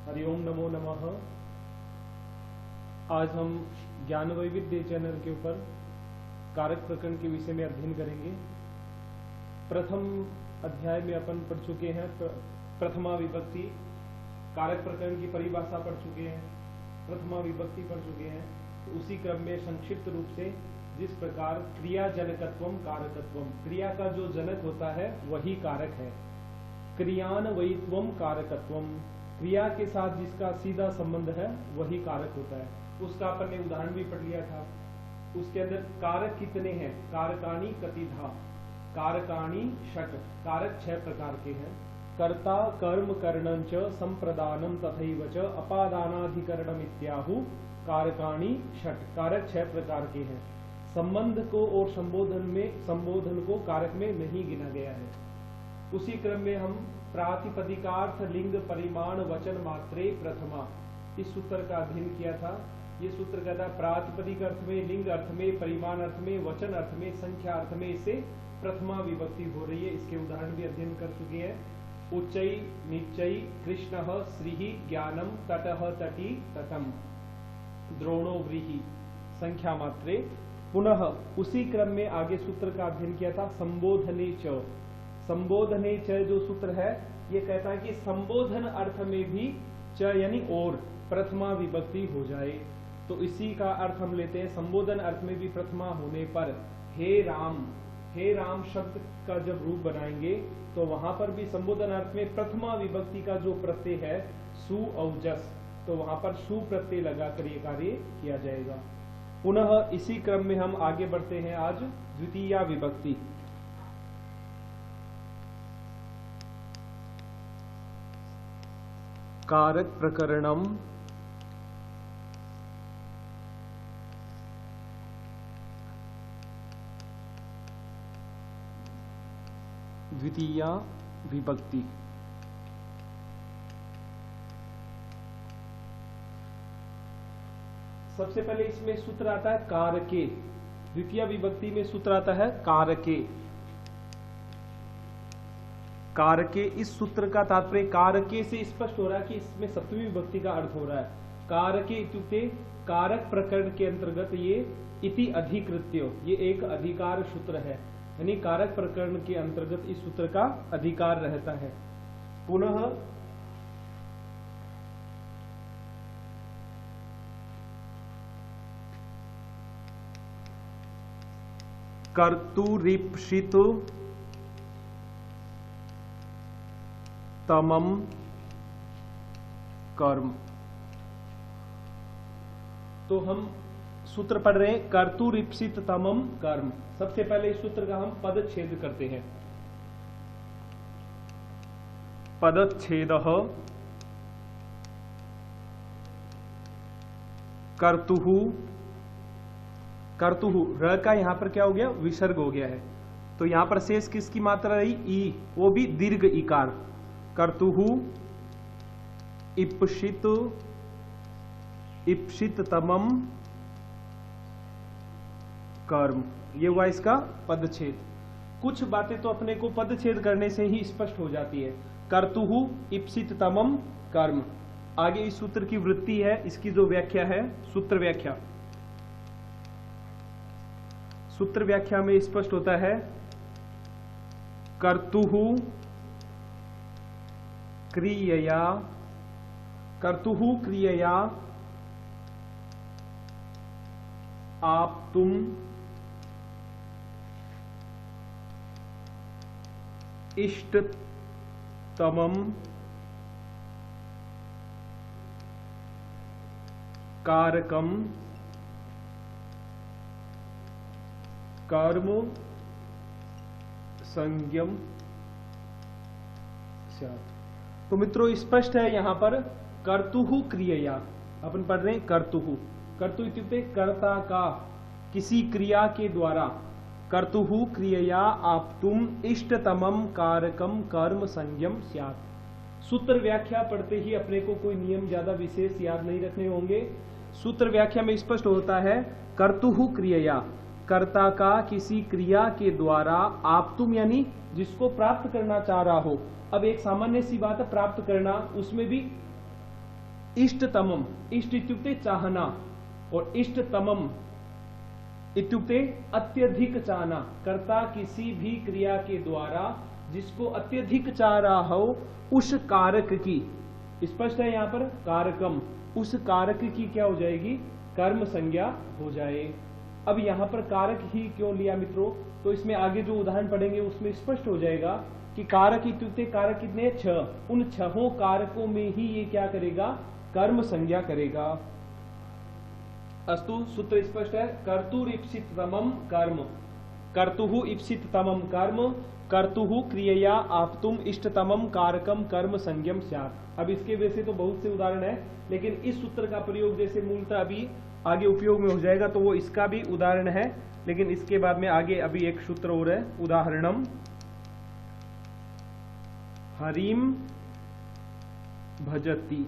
हरिओम नमो नमः। आज हम ज्ञान वैविध्य चैनल के ऊपर कारक प्रकरण के विषय में अध्ययन करेंगे। प्रथम अध्याय में अपन पढ़ चुके हैं प्रथमा विभक्ति, कारक प्रकरण की परिभाषा पढ़ चुके हैं, प्रथमा विभक्ति पढ़ चुके हैं। तो उसी क्रम में संक्षिप्त रूप से जिस प्रकार क्रिया जनकत्वम कारकत्वम, क्रिया का जो जनक होता है वही कारक है। क्रियान्वयित्वम कारकत्वम, क्रिया के साथ जिसका सीधा संबंध है वही कारक होता है। उसका अपन ने उदाहरण भी पढ़ लिया था। उसके अंदर कारक कितने हैं? कारकाणी कतिधा, कारकाणी षट, कारक 6 प्रकार के हैं। कर्ता कर्म करणं च संप्रदानम तथैव च अपादानाधिकरणम इत्याहु कारकाणी षट, कारक 6 प्रकार के हैं। संबंध को और संबोधन को कारक में नहीं गिना गया है। उसी क्रम में हम प्रातिपदिकार्थ लिंग परिमाण वचन मात्रे प्रथमा, इस सूत्र का अध्ययन किया था। ये सूत्र कहता है प्रातिपदिक अर्थ में, लिंग अर्थ में, परिमाण अर्थ में, वचन अर्थ में, संख्या अर्थ में इससे प्रथमा विभक्ति हो रही है। इसके उदाहरण भी अध्ययन कर चुके हैं। उच्चई नीचई कृष्णः श्रीहि ज्ञानम तटः तटी तटम द्रोणो व्रीहि, संख्या मात्रे। पुनः उसी क्रम में आगे सूत्र का अध्ययन किया था संबोधने च, संबोधने च जो सूत्र है ये कहता है कि संबोधन अर्थ में भी च यानी और प्रथमा विभक्ति हो जाए। तो इसी का अर्थ हम लेते हैं, संबोधन अर्थ में भी प्रथमा होने पर हे राम शब्द का जब रूप बनाएंगे तो वहां पर भी संबोधन अर्थ में प्रथमा विभक्ति का जो प्रत्यय है सु औजस, तो वहां पर सु प्रत्यय लगाकर ये कार्य किया जाएगा। पुनः इसी क्रम में हम आगे बढ़ते हैं आज द्वितीया विभक्ति। कारक प्रकरणम द्वितीया विभक्ति। सबसे पहले इसमें सूत्र आता है कारके। द्वितीय विभक्ति में सूत्र आता है कारके। कारके, इस सूत्र का तात्पर्य कारके से स्पष्ट हो रहा है कि इसमें सप्तमी विभक्ति का अर्थ हो रहा है। कारके इत्युक्ते कारक प्रकरण के अंतर्गत ये इति अधिकृत्य, ये एक अधिकार सूत्र है, यानी कारक प्रकरण के अंतर्गत इस सूत्र का अधिकार रहता है। पुनः कर्तुरीप्सितु तमम कर्म। तो हम सूत्र पढ़ रहे हैं कर्तुरीप्सित तमम कर्म। सबसे पहले इस सूत्र का हम पदच्छेद करते हैं। पदच्छेदः कर्तुहु, कर्तुहु र का यहां पर क्या हो गया? विसर्ग हो गया है। तो यहां पर शेष किसकी मात्रा रही? ई, वो भी दीर्घ इकार। कर्तुहु इप्सित तमम कर्म, ये हुआ इसका पदच्छेद। कुछ बातें तो अपने को पदच्छेद करने से ही स्पष्ट हो जाती है। कर्तुहु इप्सित तमम कर्म। आगे इस सूत्र की वृत्ति है, इसकी जो व्याख्या है सूत्र व्याख्या। सूत्र व्याख्या में स्पष्ट होता है कर्तुहु क्रियया, कर्तुहु क्रियया आप तुम इष्टतमम कारकम कर्म संज्ञम स्यात्। तो मित्रों स्पष्ट है यहां पर कर्तुहु क्रियया, अपन पढ़ रहे हैं कर्तुहु। कर्तु इत्युक्ते कर्ता का, किसी क्रिया के द्वारा। कर्तुहु क्रियया आप तुम इष्टतमम कारकम कर्म संज्ञम स्यात्। सूत्र व्याख्या पढ़ते ही अपने को कोई नियम ज्यादा विशेष याद नहीं रखने होंगे। सूत्र व्याख्या में स्पष्ट होता है कर्तुहु क्रियया, कर्ता का किसी क्रिया के द्वारा आप तुम यानी जिसको प्राप्त करना चाह रहा हो। अब एक सामान्य सी बात है प्राप्त करना, उसमें भी इष्टतमम, इष्ट इत्युक्ते चाहना, और इष्टतमम इत्युक्ते अत्यधिक चाहना। कर्ता किसी भी क्रिया के द्वारा जिसको अत्यधिक चाह रहा हो उस कारक की, स्पष्ट है यहाँ पर कारकम, उस कारक की क्या हो जाएगी, कर्म संज्ञा हो जाए। अब यहाँ पर कारक ही क्यों लिया मित्रों, तो इसमें आगे जो उदाहरण पढ़ेंगे उसमें स्पष्ट हो जाएगा कि कारक इत्युक्ते कारक कितने, छह, उन छहों कारकों में ही ये क्या करेगा, कर्म संज्ञा करेगा। अस्तु, सूत्र स्पष्ट है। कर्तुरीप्सिततमं कर्म, कर्तुः इप्सिततमं कर्म, कर्तुः क्रियया आप्तुम इष्टतमं कारकम कर्म संज्ञम स्यात्। अब इसके वैसे तो बहुत से उदाहरण है, लेकिन इस सूत्र का प्रयोग जैसे मूलतः अभी आगे उपयोग में हो जाएगा तो वो इसका भी उदाहरण है, लेकिन इसके बाद में आगे अभी एक सूत्र और है, उदाहरणम हरिम भजति।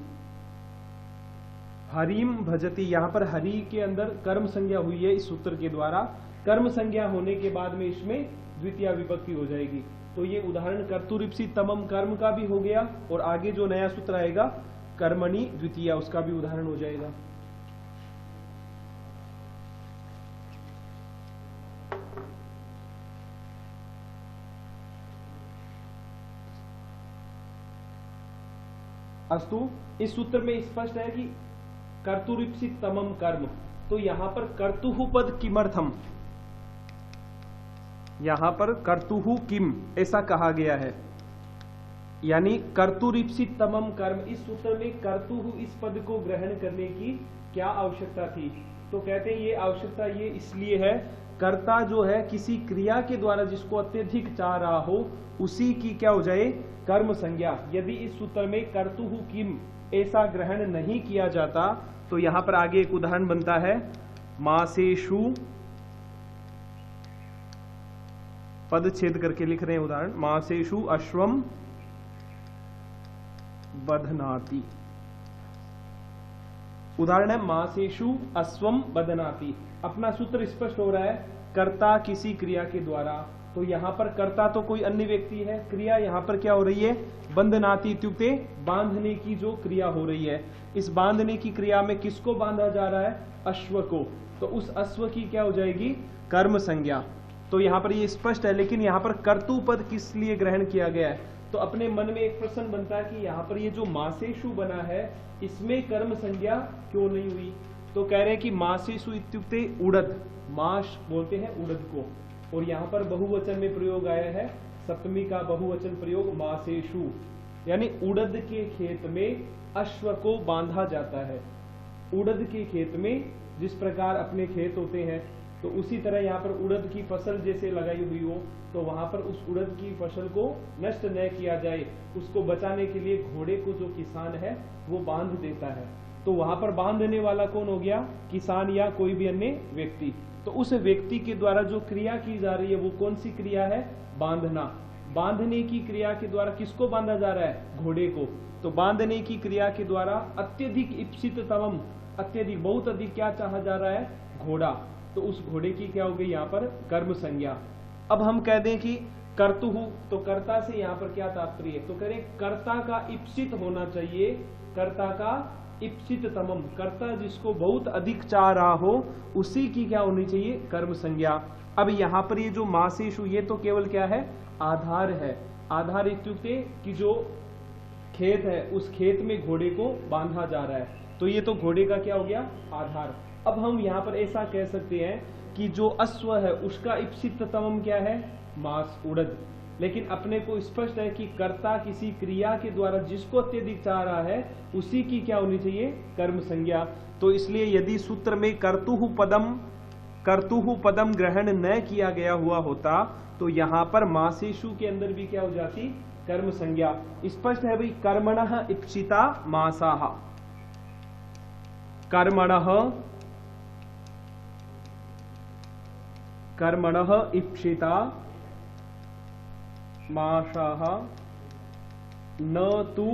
हरिम भजति, यहां पर हरि के अंदर कर्म संज्ञा हुई है इस सूत्र के द्वारा। कर्म संज्ञा होने के बाद में इसमें द्वितीय विभक्ति हो जाएगी। तो ये उदाहरण कर्तुरीप्सिततमं कर्म का भी हो गया, और आगे जो नया सूत्र आएगा कर्मणि द्वितीय, उसका भी उदाहरण हो जाएगा। अस्तु, इस सूत्र में स्पष्ट है कि कर्तुरीप्सिततमं कर्म, तो यहां पर कर्तुः पद किमर्थम, यहां पर कर्तुः किम ऐसा कहा गया है, यानी कर्तुरीप्सिततमं कर्म। इस सूत्र में कर्तुः इस पद को ग्रहण करने की क्या आवश्यकता थी, तो कहते हैं ये आवश्यकता ये इसलिए है, कर्ता जो है किसी क्रिया के द्वारा जिसको अत्यधिक चाह रहा हो उसी की क्या हो जाए, कर्म संज्ञा। यदि इस सूत्र में कर्तुः किम ऐसा ग्रहण नहीं किया जाता तो यहां पर आगे एक उदाहरण बनता है, मासेषु, पद छेद करके लिख रहे हैं उदाहरण, मासेषु अश्वम बध्नाति। उदाहरण है मासेषु अश्वम बध्नाति। अपना सूत्र स्पष्ट हो रहा है, कर्ता किसी क्रिया के द्वारा, तो यहां पर कर्ता तो कोई अन्य व्यक्ति है, क्रिया यहां पर क्या हो रही है, बंधनाति इत्युक्ते बांधने की जो क्रिया हो रही है। इस बांधने की क्रिया में किसको बांधा जा रहा है, अश्व को, तो उस अश्व की क्या हो जाएगी, कर्म संज्ञा। तो यहां पर ये स्पष्ट है, लेकिन यहां पर कर्तु पद किस लिए ग्रहण किया गया है, तो अपने मन में एक प्रश्न बनता है कि यहाँ पर ये जो मासेषु बना है इसमें कर्म संज्ञा क्यों नहीं हुई। तो कह रहे हैं कि मासेषु इत्युक्ते उड़द, माश बोलते हैं उड़द को, और यहाँ पर बहुवचन में प्रयोग आया है, सप्तमी का बहुवचन प्रयोग मासेषु, यानी उड़द के खेत में अश्व को बांधा जाता है। उड़द के खेत में जिस प्रकार अपने खेत होते हैं, तो उसी तरह यहाँ पर उड़द की फसल जैसे लगाई हुई हो, तो वहां पर उस उड़द की फसल को नष्ट न किया जाए, उसको बचाने के लिए घोड़े को जो किसान है वो बांध देता है। तो वहां पर बांधने वाला कौन हो गया, किसान या कोई भी अन्य व्यक्ति। तो उस व्यक्ति के द्वारा जो क्रिया की जा रही है वो कौन सी क्रिया है, बांधना। बांधने की क्रिया के द्वारा किसको बांधा जा रहा है, घोड़े को। तो बांधने की क्रिया के द्वारा अत्यधिक इप्सिततमं, अत्यधिक बहुत अधिक क्या चाहा जा रहा है, घोड़ा। तो उस घोड़े की क्या हो गई यहाँ पर, कर्म संज्ञा। अब हम कह दें कि कर्तुः, तो कर्ता से यहाँ पर क्या तात्पर्य है, तो कह रहे कर्ता का इप्सित होना चाहिए, कर्ता का इप्सिततमं, कर्ता जिसको बहुत अधिक चाह रहा हो उसी की क्या होनी चाहिए, कर्म संज्ञा। अब यहाँ पर ये जो मासेषु, ये तो केवल क्या है, आधार है। आधार इत्युक्ते कि जो खेत है उस खेत में घोड़े को बांधा जा रहा है, तो ये तो घोड़े का क्या हो गया, आधार। अब हम यहाँ पर ऐसा कह सकते हैं कि जो अश्व है उसका इप्सिततमं क्या है, मास, उड़द। लेकिन अपने को स्पष्ट है कि कर्ता किसी क्रिया के द्वारा जिसको अत्यधिक चाह रहा है उसी की क्या होनी चाहिए, कर्म संज्ञा। तो इसलिए यदि सूत्र में कर्तुः पदम ग्रहण न किया गया हुआ होता तो यहाँ पर मासेषु के अंदर भी क्या हो जाती, कर्म संज्ञा। स्पष्ट है भाई, कर्मणः इप्सिता मासाः, कर्मणः इप्सिता मासाः न तु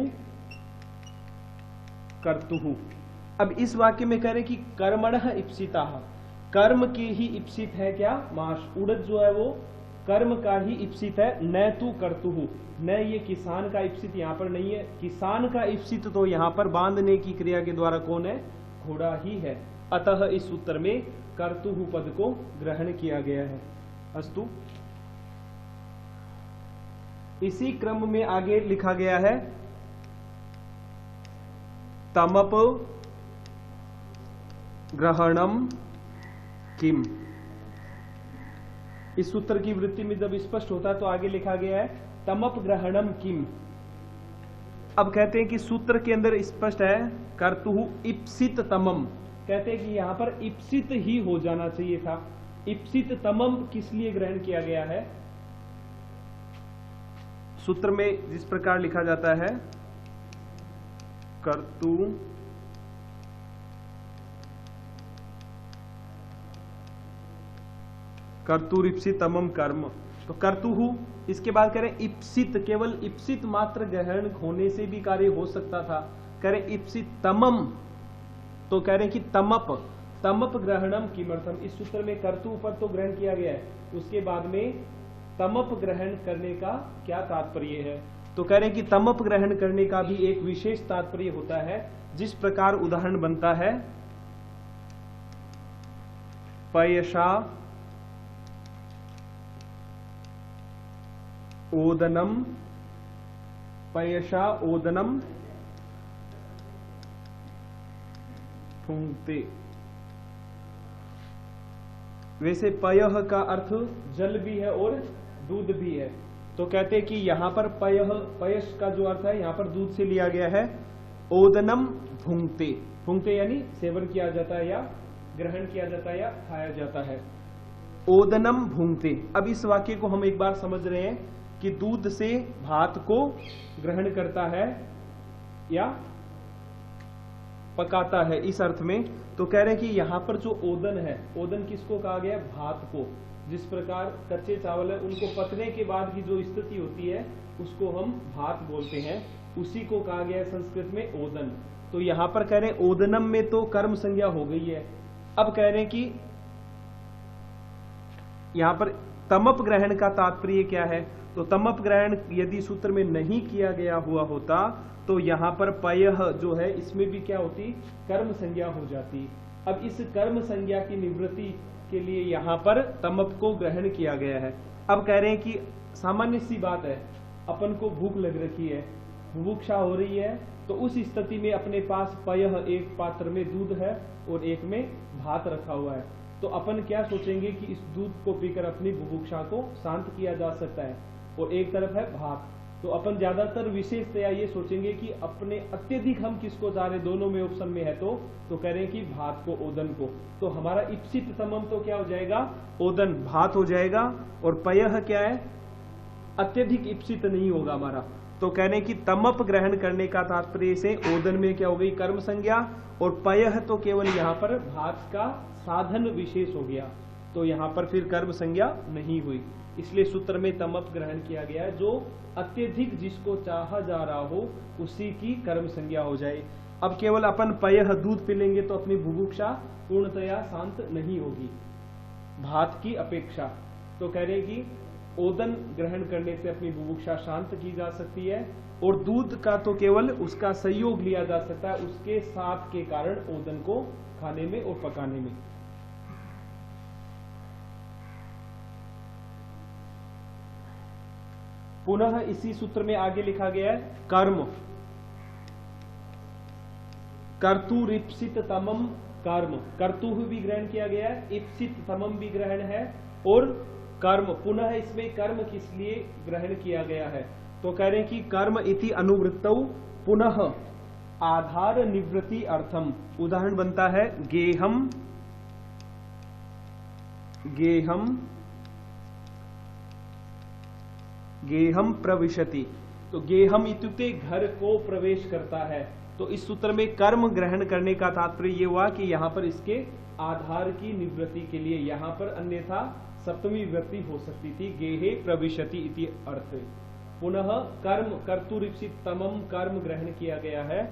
कर्तुः। अब इस वाक्य में कह रहे कि कर्मणः इप्सिताः, कर्म के ही इप्सित है क्या, मास, उड़द जो है वो कर्म का ही इप्सित है, न तू कर्तुहु, न ये किसान का इप्सित यहाँ पर नहीं है। किसान का इप्सित तो यहाँ पर बांधने की क्रिया के द्वारा कौन है? घोड़ा ही है। अतः इस सूत्र में कर्तुहु पद को ग्रहण किया गया है। अस्तु, इसी क्रम में आगे लिखा गया है तमप ग्रहणम किम। इस सूत्र की वृत्ति में जब स्पष्ट होता है तो आगे लिखा गया है तमप ग्रहणम किम। अब कहते हैं कि सूत्र के अंदर स्पष्ट है कर्तुहु इप्सित तमम, कहते हैं कि यहां पर इप्सित ही हो जाना चाहिए था। इप्सित तमम किस लिए ग्रहण किया गया है? सूत्र में जिस प्रकार लिखा जाता है कर्तुरिप्सित तमम कर्म, तो कर्तुहु, इसके बाद कह रहे इप्सित, केवल इप्सित मात्र ग्रहण होने से भी कार्य हो सकता था। कह रहे इप्सित तमम, तो कह रहे कि तमप ग्रहणम किमर्थम। इस सूत्र में कर्तु पद तो ग्रहण किया गया है, उसके बाद में तमप ग्रहण करने का क्या तात्पर्य है? तो कह रहे कि तमप ग्रहण करने का भी एक विशेष तात्पर्य होता है। जिस प्रकार उदाहरण बनता है पयशा ओदनम फूंकते। वैसे पयह का अर्थ जल भी है और दूध भी है, तो कहते हैं कि यहां पर पयश का जो अर्थ है यहां पर दूध से लिया गया है। ओदनम भूंगते, भूंगते यानी सेवन किया जाता है या ग्रहण किया जाता है या खाया जाता है। ओदनम भूंगते। अब इस वाक्य को हम एक बार समझ रहे हैं कि दूध से भात को ग्रहण करता है या पकाता है, इस अर्थ में। तो कह रहे हैं कि यहां पर जो ओदन है, ओदन किसको कहा गया? भात को। जिस प्रकार कच्चे चावल है उनको पकने के बाद की जो स्थिति होती है उसको हम भात बोलते हैं, उसी को कहा गया है संस्कृत में ओदन। तो यहां पर कह रहे हैं ओदनम में तो कर्म संज्ञा हो गई है। अब कह रहे हैं कि यहां पर तमप ग्रहण का तात्पर्य क्या है? तो तमप ग्रहण यदि सूत्र में नहीं किया गया हुआ होता तो यहां पर पयह जो है इसमें भी क्या होती? कर्म संज्ञा हो जाती। अब इस कर्म संज्ञा की निवृत्ति के लिए यहां पर तमप को ग्रहण किया गया है। अब कह रहे हैं कि सामान्य सी बात है, अपन को भूख लग रखी है, बुभुक्षा हो रही है, तो उस स्थिति में अपने पास पयह, एक पात्र में दूध है और एक में भात रखा हुआ है, तो अपन क्या सोचेंगे कि इस दूध को पीकर अपनी बुभुक्षा को शांत किया जा सकता है, और एक तरफ है भात, तो अपन ज्यादातर विशेषतया ये सोचेंगे कि अपने अत्यधिक हम किसको जा रहे, दोनों में ऑप्शन में है तो कह रहे हैं कि भात को, ओदन को। तो हमारा इप्सित तमम तो क्या हो जाएगा? ओदन, भात हो जाएगा। और पयह क्या है? अत्यधिक इप्सित नहीं होगा हमारा। तो कह रहे हैं कि तमप ग्रहण करने का तात्पर्य से ओदन में क्या हो गई? कर्म संज्ञा। और पयह तो केवल यहाँ पर भात का साधन विशेष हो गया, तो यहाँ पर फिर कर्म संज्ञा नहीं हुई। इसलिए सूत्र में तमप ग्रहण किया गया है, जो अत्यधिक जिसको चाहा जा रहा हो उसी की कर्म संज्ञा हो जाए। अब केवल अपन पयह, दूध पी लेंगे तो अपनी बुभुक्षा पूर्णतया शांत नहीं होगी भात की अपेक्षा। तो कह रहे कि ओदन ग्रहण करने से अपनी बुभुक्षा शांत की जा सकती है, और दूध का तो केवल उसका संयोग लिया जा सकता है, उसके साथ के कारण ओदन को खाने में और पकाने में। पुनः इसी सूत्र में आगे लिखा गया है कर्म, कर्तुरिप्सित तमम कर्म। कर्तु भी ग्रहण किया गया है, इप्सित तमम भी ग्रहण है, और कर्म। पुनः इसमें कर्म किस लिए ग्रहण किया गया है? तो कह रहे हैं कि कर्म इति अनुवृत्तौ पुनः आधार निवृत्ति अर्थम। उदाहरण बनता है गेहम, गेहम, गेहम प्रविशति। तो गेहम इत्युक्ते घर को प्रवेश करता है। तो इस सूत्र में कर्म ग्रहण करने का तात्पर्य ये हुआ कि यहाँ पर इसके आधार की निवृत्ति के लिए, यहाँ पर अन्यथा सप्तमी विभक्ति हो सकती थी, गेहे प्रविशति इति अर्थ। पुनः कर्म, कर्तुरिप्सित तमम कर्म ग्रहण किया गया है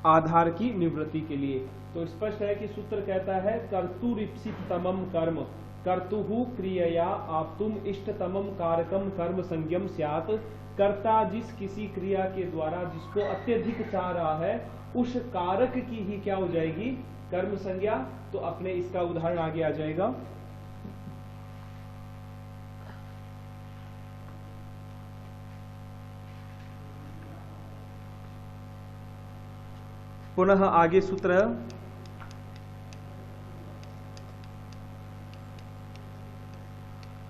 आधार की निवृत्ति के लिए। तो स्पष्ट है कि सूत्र कहता है कर्तुरिप्सित तमम कर्म, कर्तुः क्रियया आप्तुम इष्टतमम कारकम कर्म संज्ञम स्यात्। कर्ता जिस किसी क्रिया के द्वारा जिसको अत्यधिक चाह रहा है उस कारक की ही क्या हो जाएगी, कर्म संज्ञा। तो अपने इसका उदाहरण आगे आ जाएगा। पुनः आगे सूत्र,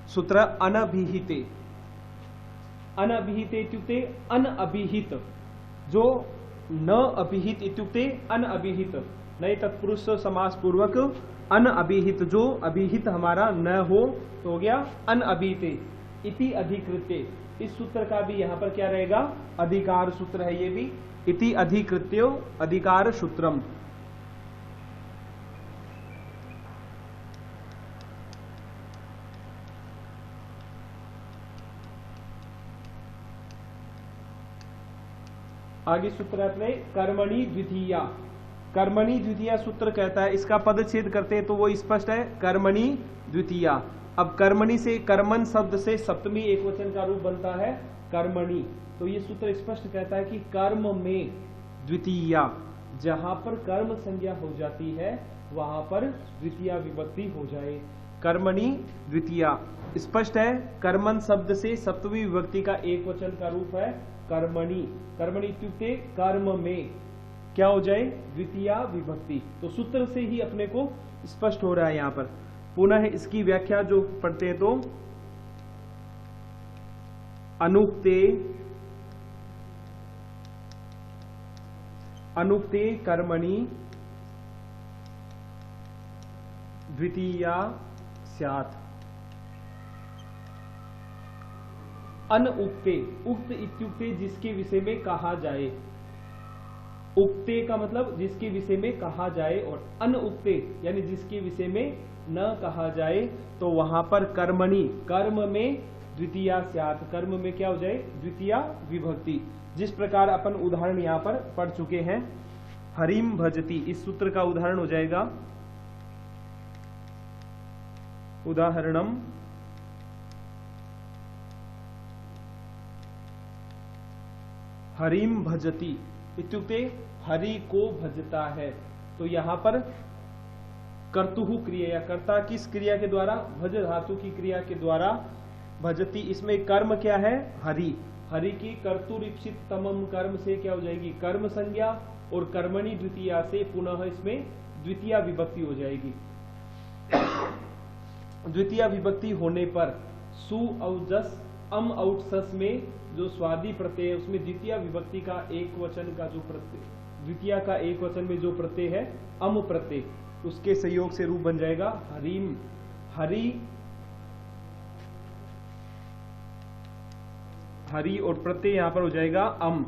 सूत्र अनभिहिते। अनभिहिते इत्युक्ते अनअभिहित, जो न अभिहित इत्युक्ते अनअभिहित, नहीं तत्पुरुष समास पूर्वक अनअभिहित, जो अभिहित हमारा न हो तो हो गया अनअभिहिते इति अधिकृत्य। इस सूत्र का भी यहां पर क्या रहेगा, अधिकार सूत्र है ये भी, इति अधिकृत्यो अधिकार सूत्रम। आगे सूत्र अपने कर्मणि द्वितीया। कर्मणि द्वितीया सूत्र कहता है, इसका पदच्छेद करते हैं तो वो स्पष्ट है, कर्मणि द्वितीया। अब कर्मणि से, कर्मन शब्द से सप्तमी एकवचन का रूप बनता है कर्मणि। तो ये सूत्र स्पष्ट कहता है कि कर्म में द्वितीया, जहां पर कर्म संज्ञा हो जाती है वहां पर द्वितीया विभक्ति हो जाए। कर्मणि द्वितीया स्पष्ट है, कर्मन शब्द से सप्तमी विभक्ति का एक वचन का रूप है कर्मणि। कर्मणि इत्युक्ते कर्म में क्या हो जाए, द्वितीया विभक्ति। तो सूत्र से ही अपने को स्पष्ट हो रहा है यहां पर। पुनः इसकी व्याख्या जो पढ़ते हैं तो अनुक्ते, अनुक्ते कर्मणि द्वितीया स्यात्। अनुक्ते, उक्त इत्युक्ते जिसके विषय में कहा जाए, उक्ते का मतलब जिसके विषय में कहा जाए, और अनुक्ते यानी जिसके विषय में न कहा जाए, तो वहां पर कर्मणि, कर्म में द्वितीया स्यात्, कर्म में क्या हो जाए, द्वितीया विभक्ति। जिस प्रकार अपन उदाहरण यहां पर पढ़ चुके हैं, हरिम भजति, इस सूत्र का उदाहरण हो जाएगा, उदाहरणम हरिम भजति इत्युक्ते हरि को भजता है। तो यहां पर कर्तुः क्रिया, या कर्ता किस क्रिया के द्वारा, भज धातु की क्रिया के द्वारा, भजति इसमें कर्म क्या है, हरि। हरि की कर्तुरीप्सित तमम कर्म से क्या हो जाएगी, कर्म संज्ञा, और कर्मणि द्वितीया से पुनः इसमें द्वितीया विभक्ति हो जाएगी। द्वितीया विभक्ति होने पर सु औजस अम औट सस में जो स्वादि प्रत्यय है उसमें द्वितीया विभक्ति का एक वचन का जो प्रत्यय, द्वितीया का एक वचन में जो प्रत्यय है अम प्रत्यय, उसके संयोग से रूप बन जाएगा हरिम। हरि, हरि और प्रत्यय यहां पर हो जाएगा अम।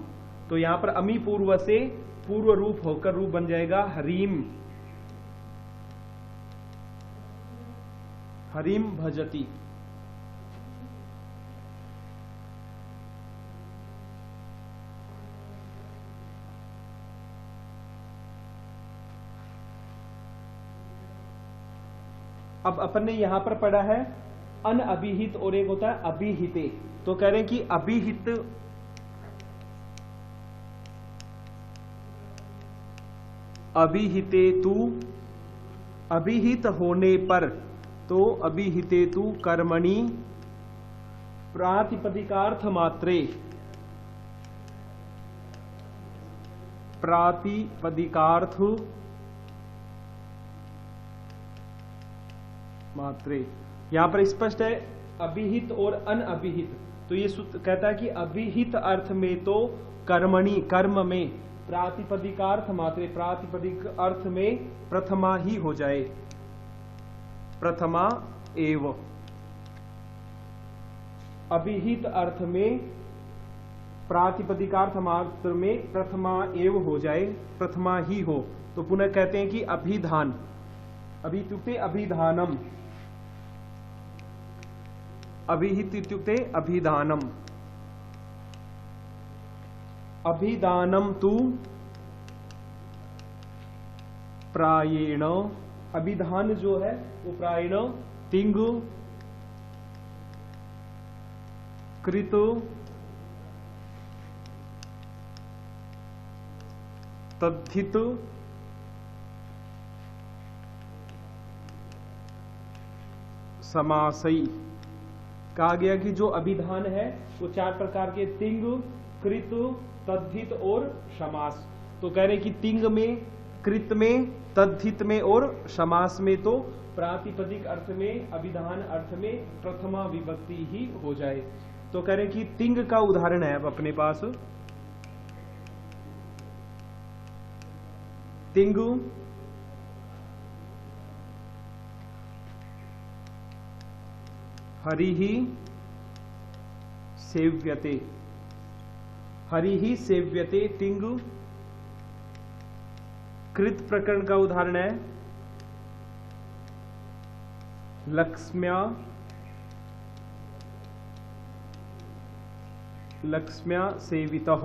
तो यहां पर अमी पूर्व से पूर्व रूप होकर रूप बन जाएगा हरिम, हरिम भजति। अब अपन ने यहां पर पढ़ा है अनअभिहित और एक होता है अभिहिते। तो कह रहे हैं कि अभिहित, अभिहिते तु, अभिहित होने पर, तो अभिहिते तु कर्मणि प्रातिपदिकार्थ मात्रे, प्रातिपदिकार्थ मात्रे। यहां पर स्पष्ट है अभिहित और अनअभिहित। तो ये सूत्र कहता है कि अभिहित अर्थ में तो कर्मणि, कर्म में, प्रातिपदिकार्थ मात्रे, प्रातिपदिक अर्थ में प्रथमा ही हो जाए, प्रथमा एव। अभिहित अर्थ में प्रातिपदिकार्थ मात्र में प्रथमा एव हो जाए, प्रथमा ही हो। तो पुनः कहते हैं कि अभिधान, अभी इत्युक्ते अभिधानम, अभिहित इत्युक्ते अभिधानम, अभिधानम तु प्रायेण, अभिधान जो है वो प्रायेण तिंग कृत तद्धित समासई। कहा गया कि जो अभिधान है वो चार प्रकार के तिंग, कृत, तद्धित और समास। तो कह रहे कि तिंग में, कृत में, तद्धित में और समास में तो प्रातिपदिक अर्थ में, अभिधान अर्थ में प्रथमा विभक्ति ही हो जाए। तो कह रहे कि तिंग का उदाहरण है अब अपने पास। तिंग हरिहि सेव्यते। हरिहि सेव्यते तिंग। कृत प्रकरण का उदाहरण है लक्ष्म्या सेवितः।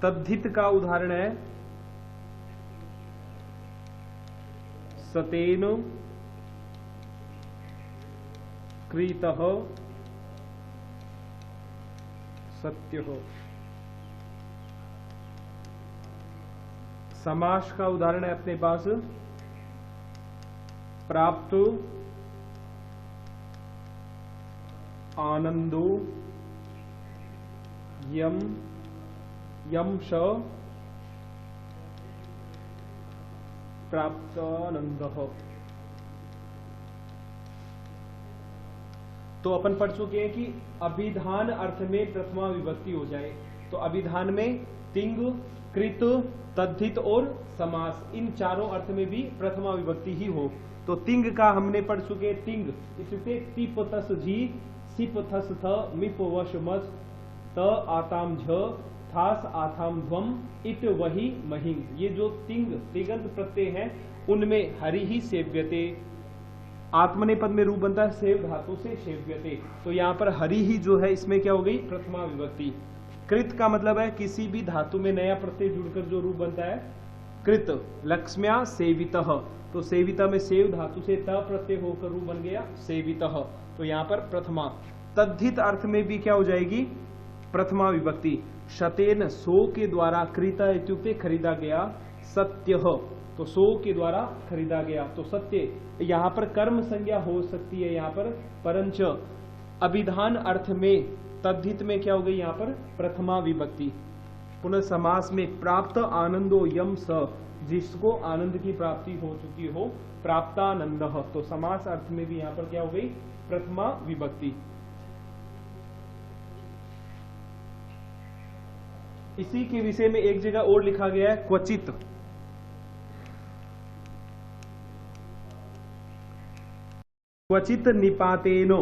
तद्धित का उदाहरण है सतेन क्रीतः सत्यः। समास का उदाहरण है अपने पास प्राप्त आनंदो यम श प्राप्त आनंद। तो अपन पढ़ चुके हैं कि अभिधान अर्थ में प्रथमा विभक्ति हो जाए। तो अभिधान में तिंग, कृत, तद्धित और समास, इन चारों अर्थ में भी प्रथमा विभक्ति ही हो। तो तिंग का हमने पढ़ चुके। तिंग इत्युक्ते तिप तस झी, सिप थस थ, मिप वश मच, त आताम झ, थास आथाम ध्वम, इट वही महिंग। ये जो तिंग तिगंत प्रत्यय हैं उनमें हरि ही सेव्यते। आत्मनेपद में रूप बनता है सेव धातु से सेव्यते। तो यहाँ पर हरि ही जो है इसमें क्या हो गई? प्रथमा विभक्ति। कृत का मतलब है किसी भी धातु में नया प्रत्यय जुड़कर जो रूप बनता है कृत। लक्ष्म्या सेवितः, तो सेविता में सेव धातु से त प्रत्यय होकर रूप बन गया सेवितः। तो यहाँ पर प्रथमा। तद्धित अर्थ में भी क्या हो जाएगी? प्रथमा विभक्ति। शतेन सो के द्वारा, क्रीता इत्युक्ते खरीदा गया, सत्यः तो सो के द्वारा खरीदा गया। तो सत्य यहाँ पर कर्म संज्ञा हो सकती है यहाँ पर, परंच अभिधान अर्थ में तद्धित में क्या हो गई यहाँ पर? प्रथमा विभक्ति। पुनः समास में प्राप्त आनंदो यम स, जिसको आनंद की प्राप्ति हो चुकी हो, प्राप्तानंद। तो समास अर्थ में भी यहाँ पर क्या हो गई? प्रथमा विभक्ति। इसी के विषय में एक जगह और लिखा गया है क्वचित। क्वचित निपातेनो,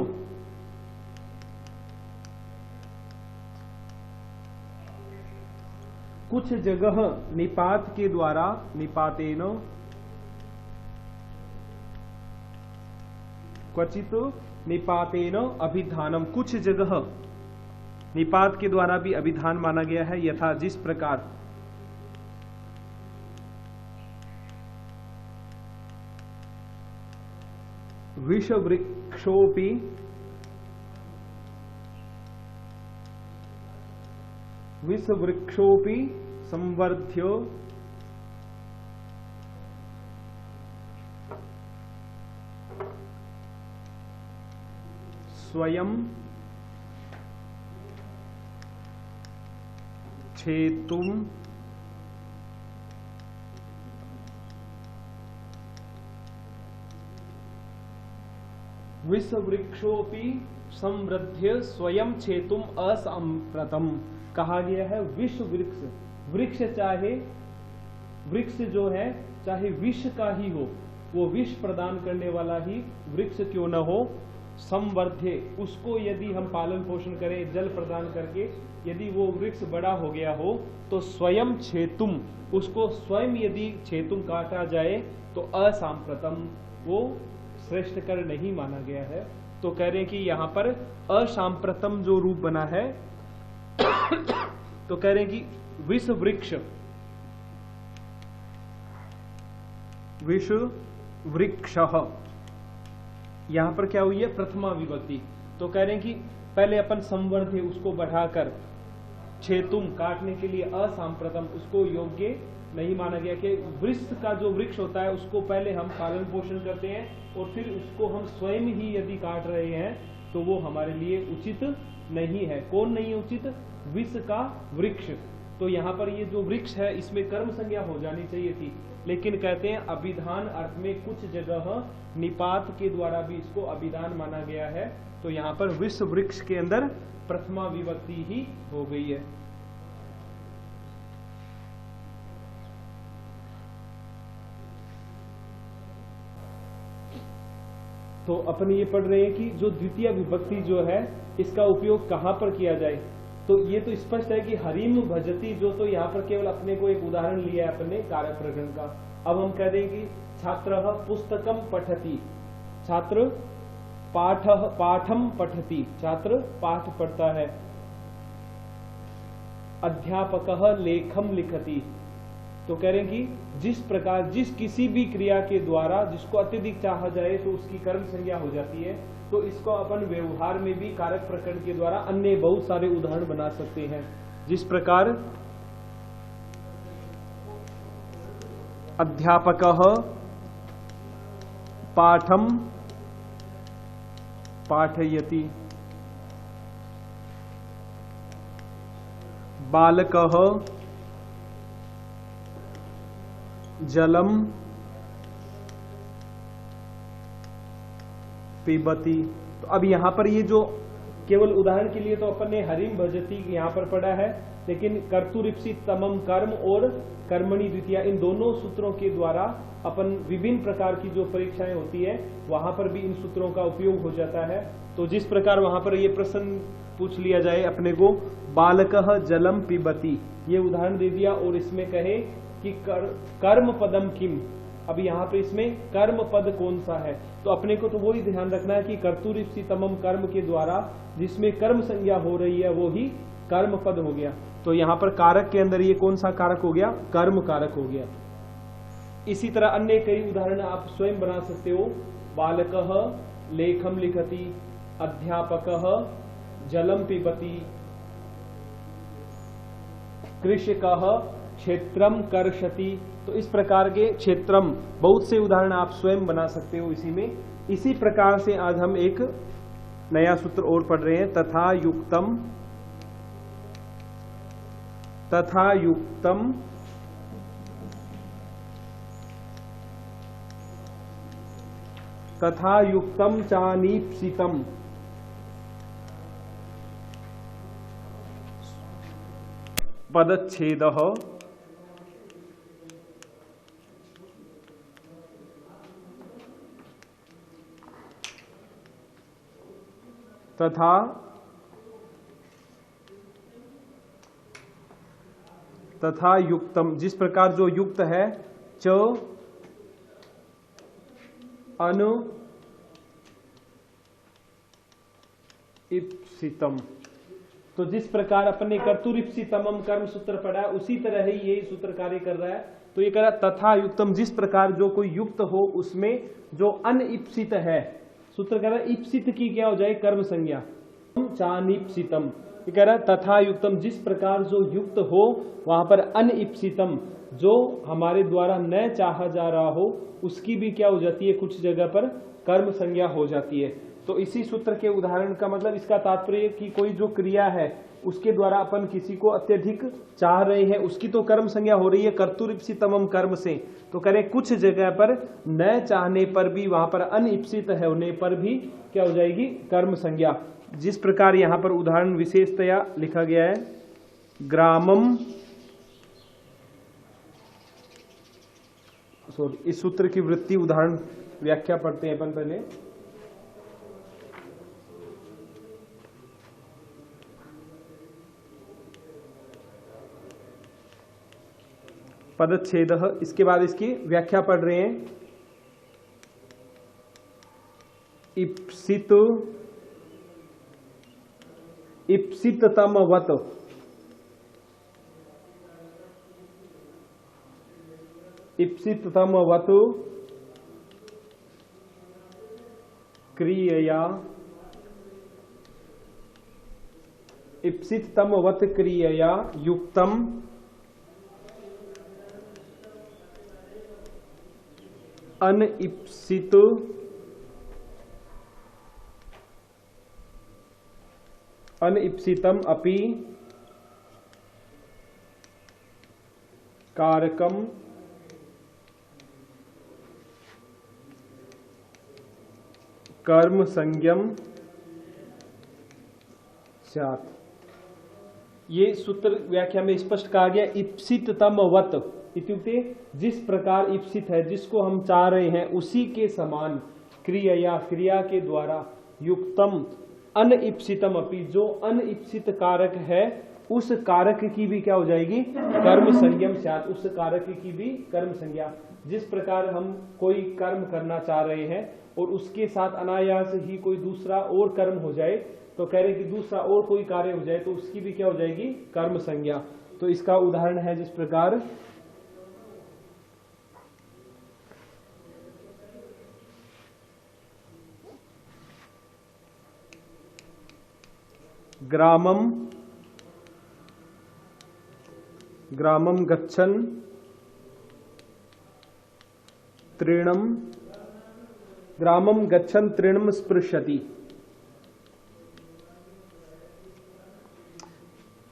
कुछ जगह निपात के द्वारा, निपातेनो क्वचित निपातेनो अभिधानम, कुछ जगह निपात के द्वारा भी अभिधान माना गया है। यथा जिस प्रकार विषवृक्षोपि संवर्ध्य स्वयं छेतुम विषवृक्षोपि संवृद्ध्य स्वयं छेतुम असंप्रतम। कहा गया है विष वृक्ष, वृक्ष चाहे वृक्ष जो है चाहे विष का ही हो, वो विष प्रदान करने वाला ही वृक्ष क्यों न हो, संवर्ध्य उसको यदि हम पालन पोषण करें जल प्रदान करके, यदि वो वृक्ष बड़ा हो गया हो तो स्वयं छेतुम, उसको स्वयं यदि छेतुम काटा जाए तो असाम्प्रतम, वो श्रेष्ठ कर नहीं माना गया है। तो कह रहे हैं कि यहाँ पर असाम्प्रतम जो रूप बना है तो कह रहे हैं कि विष वृक्ष विष वृक्षः। यहां पर क्या हुई है? प्रथमा विभक्ति। तो कह रहे हैं कि पहले अपन संवर्ण थे उसको बढ़ाकर छेतुम काटने के लिए असांप्रतम उसको योग्य नहीं माना गया कि वृक्ष का जो वृक्ष होता है उसको पहले हम पालन पोषण करते हैं और फिर उसको हम स्वयं ही यदि काट रहे हैं तो वो हमारे लिए उचित नहीं है। कौन नहीं है उचित? विष का वृक्ष। तो यहाँ पर ये जो वृक्ष है इसमें कर्म संज्ञा हो जानी चाहिए थी, लेकिन कहते हैं अभिधान अर्थ में कुछ जगह निपात के द्वारा भी इसको अभिधान माना गया है। तो यहाँ पर विष वृक्ष के अंदर प्रथमा विभक्ति ही हो गई है। तो अपन ये पढ़ रहे हैं कि जो द्वितीय विभक्ति जो है इसका उपयोग कहाँ पर किया जाए। तो ये तो स्पष्ट है कि हरिम भजती जो, तो यहाँ पर केवल अपने को एक उदाहरण लिया है अपने कारक प्रकरण का। अब हम कह दें कि छात्र पुस्तकम पठति, छात्र पाठम पठति, छात्र पाठ पढ़ता है। अध्यापक लेखम लिखति। तो कह रहे हैं कि जिस प्रकार जिस किसी भी क्रिया के द्वारा जिसको अत्यधिक चाहा जाए तो उसकी कर्म संज्ञा हो जाती है। तो इसको अपन व्यवहार में भी कारक प्रकरण के द्वारा अन्य बहुत सारे उदाहरण बना सकते हैं। जिस प्रकार अध्यापकः पाठम पाठयति, बालकः जलम पिबती। तो अब यहां पर ये जो केवल उदाहरण के लिए तो अपन ने हरिम भजती यहां पर पढ़ा है, लेकिन कर्तुरिप्सित तमम कर्म और कर्मणि द्वितीया इन दोनों सूत्रों के द्वारा अपन विभिन्न प्रकार की जो परीक्षाएं होती है वहां पर भी इन सूत्रों का उपयोग हो जाता है। तो जिस प्रकार वहां पर ये प्रश्न पूछ लिया जाए अपने को, बालकः जलम पिबती, ये उदाहरण दे दिया और इसमें कहे कि कर्म पदम किम। अब यहाँ पे इसमें कर्म पद कौन सा है? तो अपने को तो वही ध्यान रखना है कि कर्तुरिप्सितमम कर्म के द्वारा जिसमें कर्म संज्ञा हो रही है वो ही कर्म पद हो गया। तो यहाँ पर कारक के अंदर ये कौन सा कारक हो गया? कर्म कारक हो गया। इसी तरह अन्य कई उदाहरण आप स्वयं बना सकते हो। बालकः लेखम लिखति, अध्यापकः जलम पिबति, कृषकः क्षेत्रम कर्षति। तो इस प्रकार के क्षेत्रम बहुत से उदाहरण आप स्वयं बना सकते हो इसी में। इसी प्रकार से आज हम एक नया सूत्र और पढ़ रहे हैं, तथा युक्तम, तथा युक्तम तथा युक्तम चानीप्सितम, पदच्छेदः तथा तथा युक्तम, जिस प्रकार जो युक्त है, च अनु इप्सितम। तो जिस प्रकार अपने कर्तुरिप्सितमम कर्म सूत्र पढ़ा है उसी तरह ही ये सूत्र कार्य कर रहा है। तो ये कह रहा तथा युक्तम, जिस प्रकार जो कोई युक्त हो उसमें जो अनइप्सित है, सूत्र कह रहा है इप्सित की क्या हो जाए? कर्म संज्ञा। चानिप्सितम, ये कह रहा है तथा युक्तम, जिस प्रकार जो युक्त हो वहां पर अनइप्सितम जो हमारे द्वारा न चाहा जा रहा हो उसकी भी क्या हो जाती है? कुछ जगह पर कर्म संज्ञा हो जाती है। तो इसी सूत्र के उदाहरण का मतलब इसका तात्पर्य कि कोई जो क्रिया है उसके द्वारा अपन किसी को अत्यधिक चाह रहे हैं उसकी तो कर्म संज्ञा हो रही है कर्तुरिप्सितमम कर्म से। तो करें कुछ जगह पर न चाहने पर भी वहां पर अनिप्सित है होने पर भी क्या हो जाएगी? कर्म संज्ञा। जिस प्रकार यहाँ पर उदाहरण विशेषतया लिखा गया है, ग्रामम, सॉरी इस सूत्र की वृत्ति उदाहरण व्याख्या पढ़ते हैं अपन पहले। पदच्छेदः, इसके बाद इसकी व्याख्या पढ़ रहे हैं। इप्सित इप्सिततमवत, इप्सिततमवत क्रियया इप्सिततमवत् क्रियया युक्तम अनइप्सितम अपि कारकम कर्म संज्ञम स्यात्। ये सूत्र व्याख्या में स्पष्ट कहा गया, इप्सिततमवत् इत्युक्ते जिस प्रकार इप्सित है, जिसको हम चाह रहे हैं उसी के समान, क्रिया क्रिया के द्वारा, युक्तम अनइप्सितम अपि जो अनइप्सित कारक है उस कारक की भी क्या हो जाएगी, कर्म संज्ञम स्यात्, उस कारक की भी कर्म संज्ञा। जिस प्रकार हम कोई कर्म करना चाह रहे हैं और उसके साथ अनायास ही कोई दूसरा और कर्म हो जाए, तो कह रहे कि दूसरा और कोई कार्य हो जाए तो उसकी भी क्या हो जाएगी, कर्म संज्ञा। तो इसका उदाहरण है जिस प्रकार ग्रामम गच्छन् तृणम स्पृशति।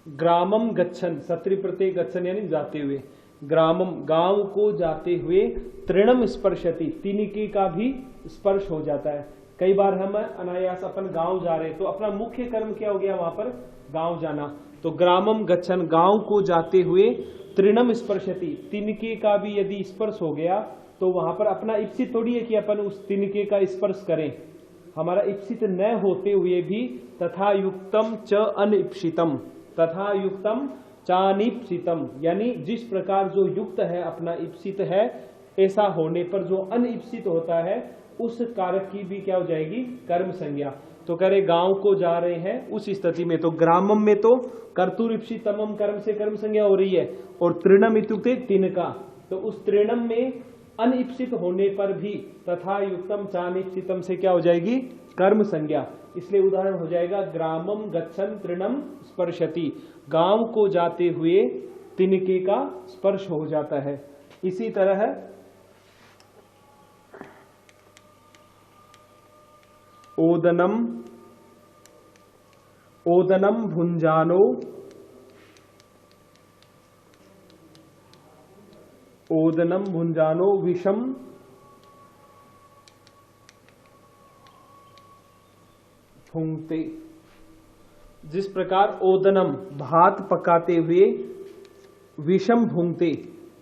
ग्रामम गच्छन्, सत्री प्रत्यय गच्छन् यानी जाते हुए, ग्रामम गांव को जाते हुए, तृणम स्पर्शति तिनके का भी स्पर्श हो जाता है। कई बार हम अनायास अपन गांव जा रहे हैं तो अपना मुख्य कर्म क्या हो गया, वहां पर गांव जाना। तो ग्रामम गच्छन् गांव को जाते हुए, तृणम स्पर्शति तिनके का भी यदि स्पर्श हो गया तो वहां पर अपना इप्सित थोड़ी है कि अपन उस तिनके का स्पर्श करें, हमारा इप्सित न होते हुए भी तथा युक्तम च अनिप्सितम, तथा युक्तम चानिप्सितम, यानी जिस प्रकार जो युक्त है अपना इप्सित है, ऐसा होने पर जो अनिप्सित होता है उस कारक की भी क्या हो जाएगी, कर्म संज्ञा। तो कह रहे गांव को जा रहे हैं उस स्थिति में, तो ग्रामम में तो कर्तुरिप्सितमम कर्म से कर्म संज्ञा हो रही है, और तृणम इत्युक्ते तिनका, तो उस तृणम में अनिप्सित होने पर भी तथा युक्तम चानिप्सितम से क्या हो जाएगी, कर्म संज्ञा। इसलिए उदाहरण हो जाएगा ग्रामम गच्छन् तृणम स्पर्शति, गांव को जाते हुए तिनके का स्पर्श हो जाता है। इसी तरह ओदनम भुंजानो, ओदनम भुंजानो विषम भुंगते। जिस प्रकार ओदनम भात पकाते हुए, विषम भुंगते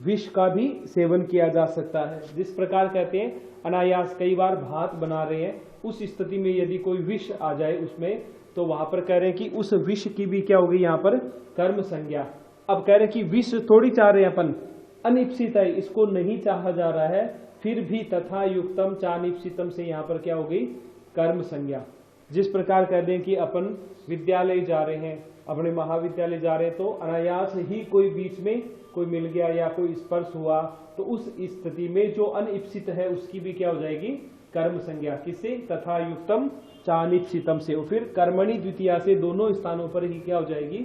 विष का भी सेवन किया जा सकता है। जिस प्रकार कहते हैं अनायास कई बार भात बना रहे हैं, उस स्थिति में यदि कोई विष आ जाए उसमें, तो वहां पर कह रहे हैं कि उस विष की भी क्या होगी यहाँ पर कर्म संज्ञा। अब कह रहे हैं कि विष थोड़ी चाह रहे हैं अपन, अनिप्सित है, इसको नहीं चाहा जा रहा है, फिर भी तथा युक्तम चानिप्सितम से यहाँ पर क्या हो गई, कर्म संज्ञा। जिस प्रकार कह दें कि अपन विद्यालय जा रहे हैं, अपने महाविद्यालय जा रहे हैं, तो अनायास ही कोई बीच में कोई मिल गया या कोई स्पर्श हुआ, तो उस स्थिति में जो अनिप्सित है उसकी भी क्या हो जाएगी, कर्म संज्ञा। किससे, तथा युक्तम चानिप्सितम से, और फिर कर्मणि द्वितीया से दोनों स्थानों पर ही क्या हो जाएगी,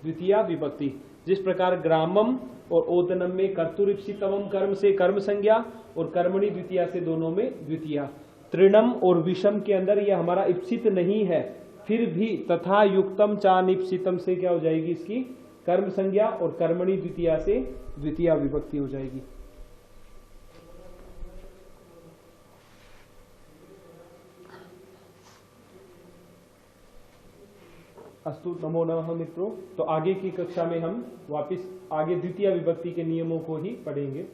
द्वितीया विभक्ति। जिस प्रकार ग्रामम और ओदनम में कर्तुरिप्सितमम कर्म से कर्म संज्ञा, और कर्मणि द्वितीया से दोनों में द्वितीया। तृणम और विषम के अंदर यह हमारा इप्सित नहीं है, फिर भी तथा युक्तम चानिप्सितम से क्या हो जाएगी, इसकी कर्म संज्ञा, और कर्मणि द्वितीया से द्वितीया विभक्ति हो जाएगी। अस्तु, नमो नमः मित्रों। तो आगे की कक्षा में हम वापस आगे द्वितीय विभक्ति के नियमों को ही पढ़ेंगे।